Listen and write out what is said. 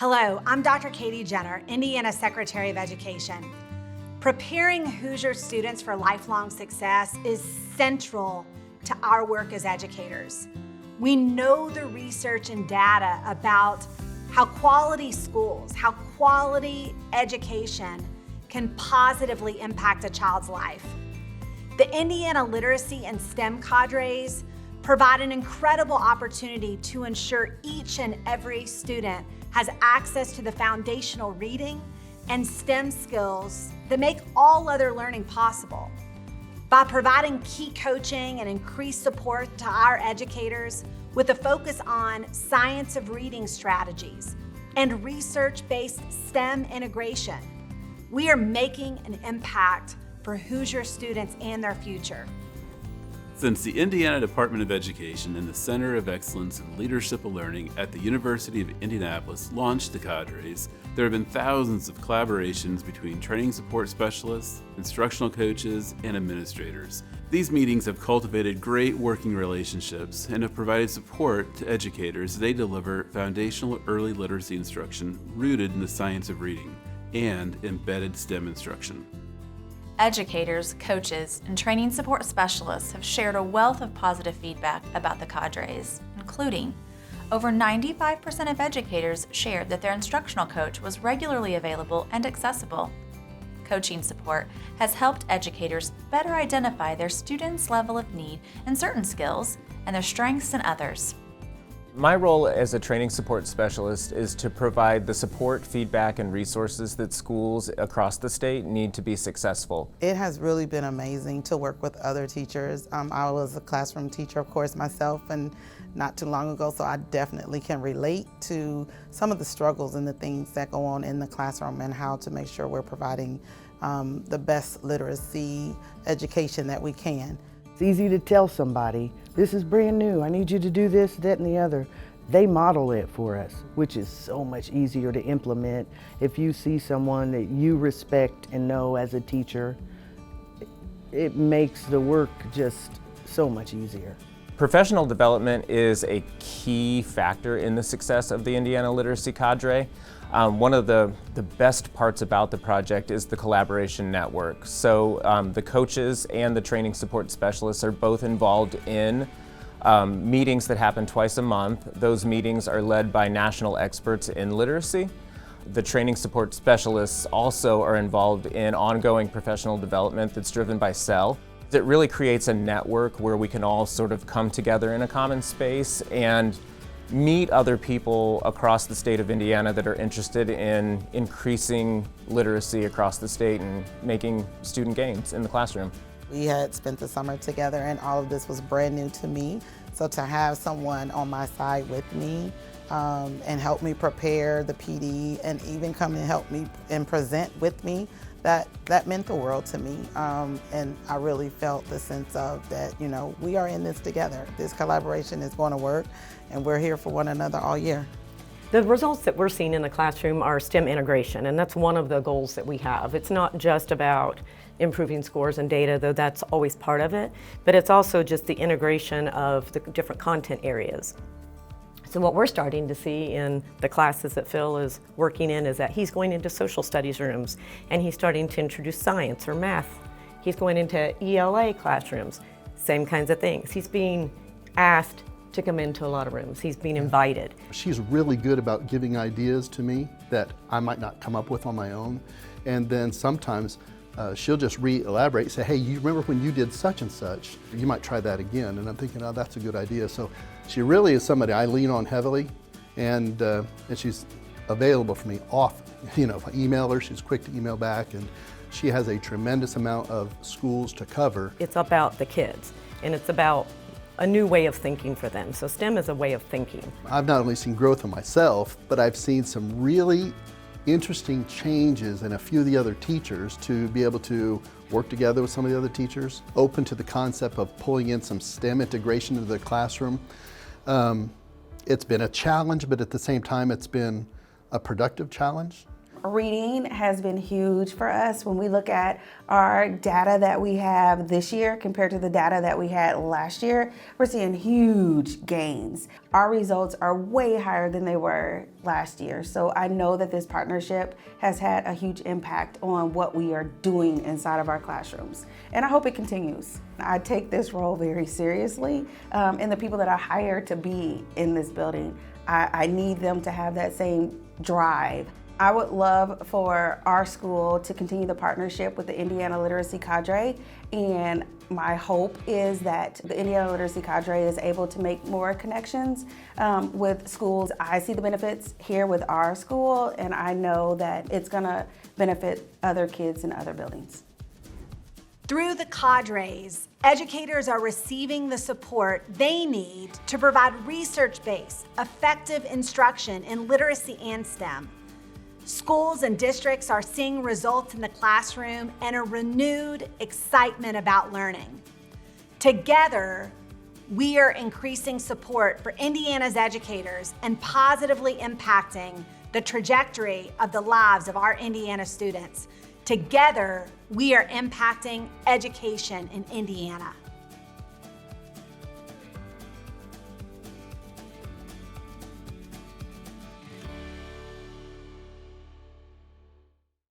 Hello, I'm Dr. Katie Jenner, Indiana Secretary of Education. Preparing Hoosier students for lifelong success is central to our work as educators. We know the research and data about how quality schools, how quality education can positively impact a child's life. The Indiana Literacy and STEM Cadres provide an incredible opportunity to ensure each and every student has access to the foundational reading and STEM skills that make all other learning possible. By providing key coaching and increased support to our educators with a focus on science of reading strategies and research-based STEM integration, we are making an impact for Hoosier students and their future. Since the Indiana Department of Education and the Center of Excellence in Leadership and Learning at the University of Indianapolis launched the Cadres, there have been thousands of collaborations between training support specialists, instructional coaches, and administrators. These meetings have cultivated great working relationships and have provided support to educators as they deliver foundational early literacy instruction rooted in the science of reading and embedded STEM instruction. Educators, coaches, and training support specialists have shared a wealth of positive feedback about the Cadres, including over 95% of educators shared that their instructional coach was regularly available and accessible. Coaching support has helped educators better identify their students' level of need in certain skills and their strengths in others. My role as a training support specialist is to provide the support, feedback, and resources that schools across the state need to be successful. It has really been amazing to work with other teachers. I was a classroom teacher, of course, myself, and not too long ago, so I definitely can relate to some of the struggles and the things that go on in the classroom and how to make sure we're providing the best literacy education that we can. It's easy to tell somebody, this is brand new, I need you to do this, that, and the other. They model it for us, which is so much easier to implement if you see someone that you respect and know as a teacher. It makes the work just so much easier. Professional development is a key factor in the success of the Indiana Literacy Cadre. One of the best parts about the project is the collaboration network. So the coaches and the training support specialists are both involved in meetings that happen twice a month. Those meetings are led by national experts in literacy. The training support specialists also are involved in ongoing professional development that's driven by SEL. It really creates a network where we can all sort of come together in a common space and meet other people across the state of Indiana that are interested in increasing literacy across the state and making student gains in the classroom. We had spent the summer together and all of this was brand new to me. So to have someone on my side with me and help me prepare the PD and even come and help me and present with me, that meant the world to me. And I really felt the sense of that, you know, we are in this together. This collaboration is going to work and we're here for one another all year. The results that we're seeing in the classroom are STEM integration, and that's one of the goals that we have. It's not just about improving scores and data, though that's always part of it, but it's also just the integration of the different content areas. So what we're starting to see in the classes that Phil is working in is that he's going into social studies rooms and he's starting to introduce science or math. He's going into ELA classrooms, same kinds of things. He's being asked to come into a lot of rooms. He's being invited. She's really good about giving ideas to me that I might not come up with on my own. And then sometimes she'll just re-elaborate, say, hey, you remember when you did such and such? You might try that again. And I'm thinking, oh, that's a good idea. So she really is somebody I lean on heavily, and she's available for me often. You know, if I email her, she's quick to email back, and she has a tremendous amount of schools to cover. It's about the kids, and it's about a new way of thinking for them. So STEM is a way of thinking. I've not only seen growth in myself, but I've seen some really interesting changes in a few of the other teachers to be able to work together with some of the other teachers, open to the concept of pulling in some STEM integration into the classroom. It's been a challenge, but at the same time, it's been a productive challenge. Reading has been huge for us. When we look at our data that we have this year compared to the data that we had last year, we're seeing huge gains. Our results are way higher than they were last year. So I know that this partnership has had a huge impact on what we are doing inside of our classrooms. And I hope it continues. I take this role very seriously, and the people that I hire to be in this building, I need them to have that same drive. I would love for our school to continue the partnership with the Indiana Literacy Cadre, and my hope is that the Indiana Literacy Cadre is able to make more connections with schools. I see the benefits here with our school, and I know that it's gonna benefit other kids in other buildings. Through the Cadres, educators are receiving the support they need to provide research-based, effective instruction in literacy and STEM. Schools and districts are seeing results in the classroom and a renewed excitement about learning. Together, we are increasing support for Indiana's educators and positively impacting the trajectory of the lives of our Indiana students. Together, we are impacting education in Indiana.